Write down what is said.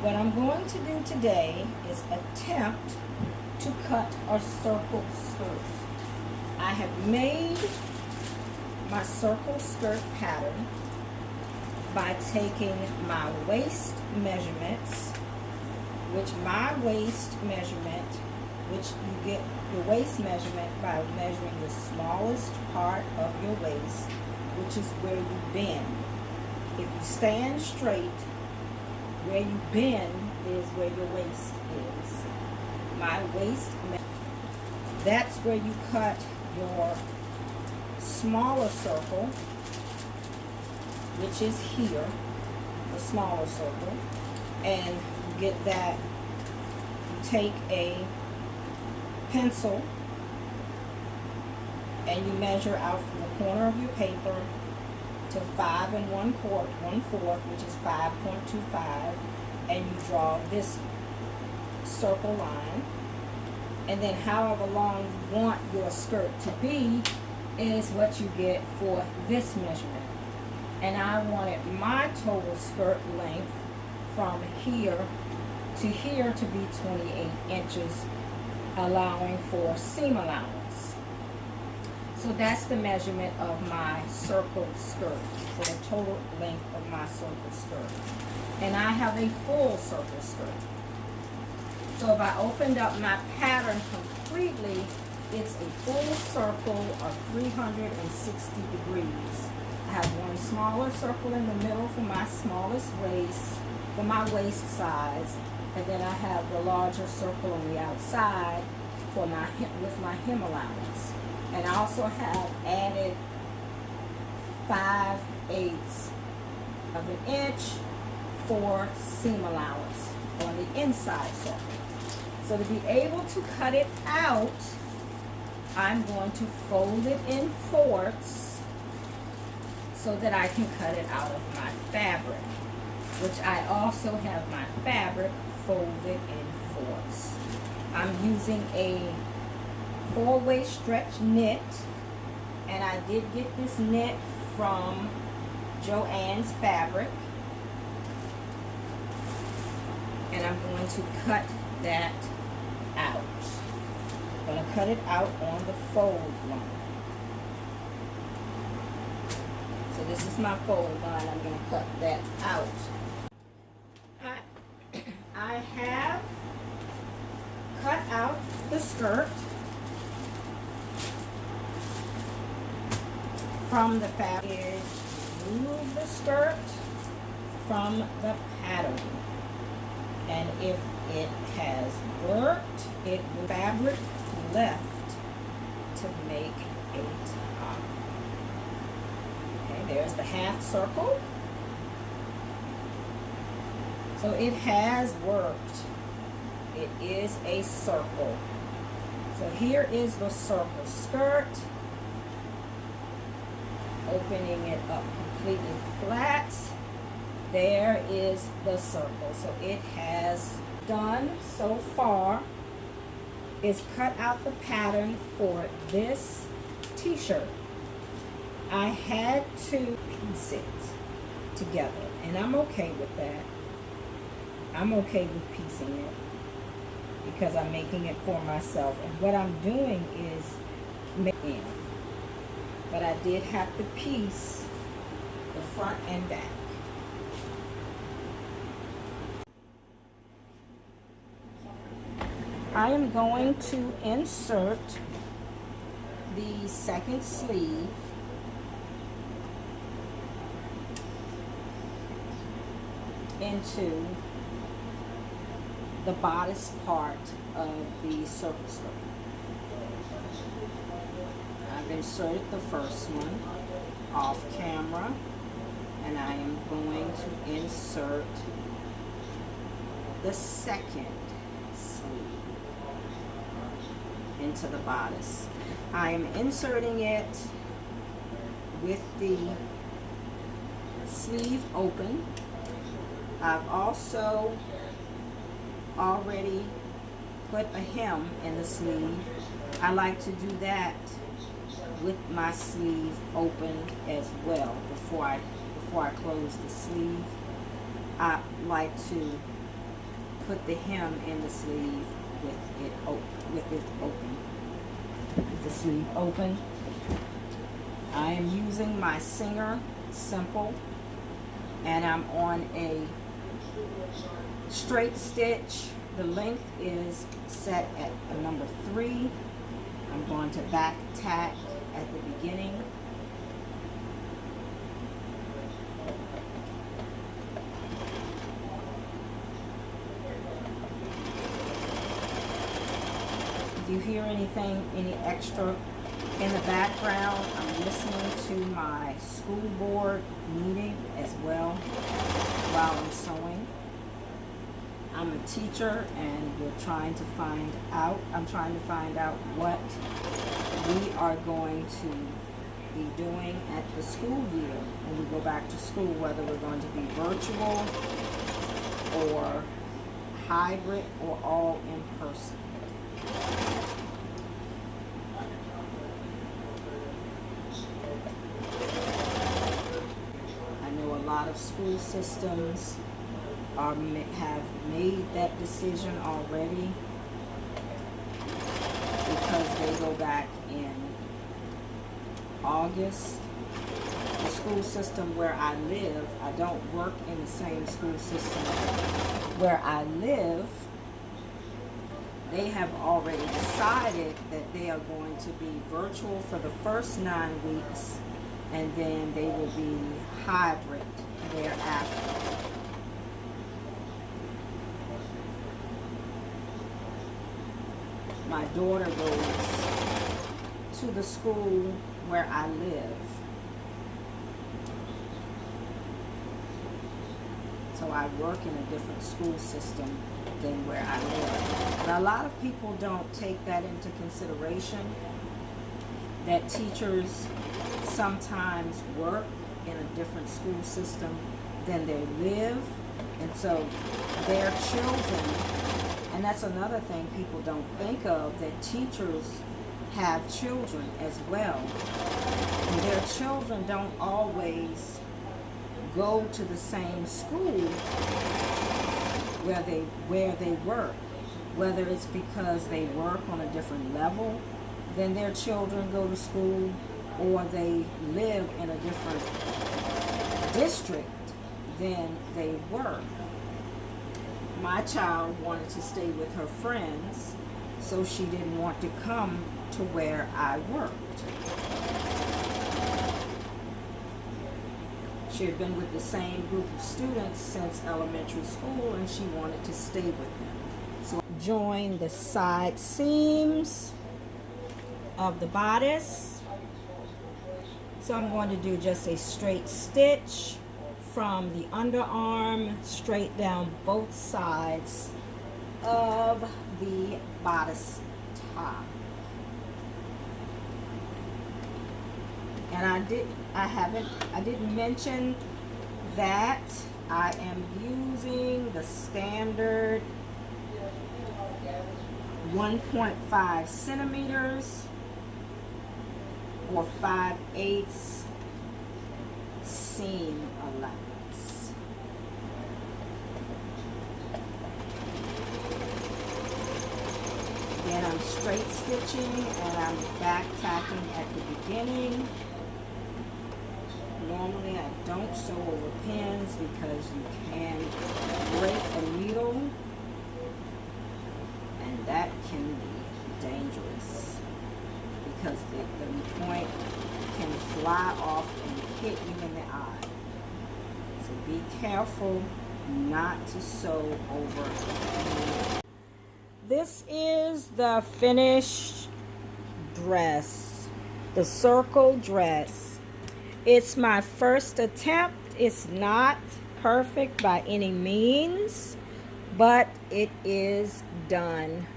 What I'm going to do today is attempt to cut a circle skirt. I have made my circle skirt pattern by taking my waist measurements, which you get your waist measurement by measuring the smallest part of your waist, which is where you bend. If you stand straight, where you bend is where your waist is. My waist, that's where you cut your smaller circle, which is here, the smaller circle, and you get that. You take a pencil and you measure out from the corner of your paper to 5 1/4, which is 5.25, and you draw this circle line. And then however long you want your skirt to be is what you get for this measurement. And I wanted my total skirt length from here to here to be 28 inches, allowing for seam allowance. So that's the measurement of my circle skirt, for the total length of my circle skirt. And I have a full circle skirt. So if I opened up my pattern completely, it's a full circle of 360 degrees. I have one smaller circle in the middle for my smallest waist, for my waist size, and then I have the larger circle on the outside for my with my hem allowance. And I also have added 5/8 of an inch for seam allowance on the inside circle. So to be able to cut it out, I'm going to fold it in fourths so that I can cut it out of my fabric, which I also have my fabric folded in fourths. I'm using a 4-way stretch knit, and I did get this knit from Joann's Fabric, and I'm going to cut that out. I'm going to cut it out on the fold line. So this is my fold line. I'm going to cut that out. I have cut out the skirt from the fabric. Remove the skirt from the pattern, and if it has worked, it will fabric left to make a top. Okay, there's the half circle. So it has worked. It is a circle. So here is the circle skirt. Opening it up completely flat. There is the circle. So it has done so far is cut out the pattern for this t-shirt. I had to piece it together, and I'm okay with that. I'm okay with piecing it because I'm making it for myself, and what I'm doing is making it. But I did have to piece the front and back. I am going to insert the second sleeve into the bodice part of the circle skirt. I've inserted the first one off camera, and I am going to insert the second sleeve into the bodice. I am inserting it with the sleeve open. I've also already put a hem in the sleeve. I like to do that with my sleeve open as well. Before I close the sleeve, I like to put the hem in the sleeve with it open, with the sleeve open. I am using my Singer Simple, and I'm on a straight stitch. The length is set at a number 3. I'm going to back tack at the beginning. If you hear anything, any extra in the background, I'm listening to my school board meeting as well while I'm sewing. I'm a teacher, and I'm trying to find out what we are going to be doing at the school year when we go back to school, whether we're going to be virtual or hybrid or all in person. I know a lot of school systems have made that decision already, because they go back in August. The school system where I live, I don't work in the same school system where I live. They have already decided that they are going to be virtual for the first 9 weeks, and then they will be hybrid thereafter. My daughter goes to the school where I live. So I work in a different school system than where I live. But a lot of people don't take that into consideration, that teachers sometimes work in a different school system than they live. And so their children, and that's another thing people don't think of, that teachers have children as well. And their children don't always go to the same school where they work. Whether it's because they work on a different level than their children go to school, or they live in a different district than they work. My child wanted to stay with her friends, so she didn't want to come to where I worked. She had been with the same group of students since elementary school, and she wanted to stay with them. So join the side seams of the bodice. So I'm going to do just a straight stitch from the underarm straight down both sides of the bodice top. And I didn't mention that I am using the standard 1.5 centimeters or 5/8 seam allowance. Then I'm straight stitching, and I'm back tacking at the beginning. Normally I don't sew over pins because you can break a needle, and that can be dangerous because the point can fly off and hit you in the eye. So be careful not to sew over. This is the finished dress, the circle dress. It's my first attempt. It's not perfect by any means, but it is done.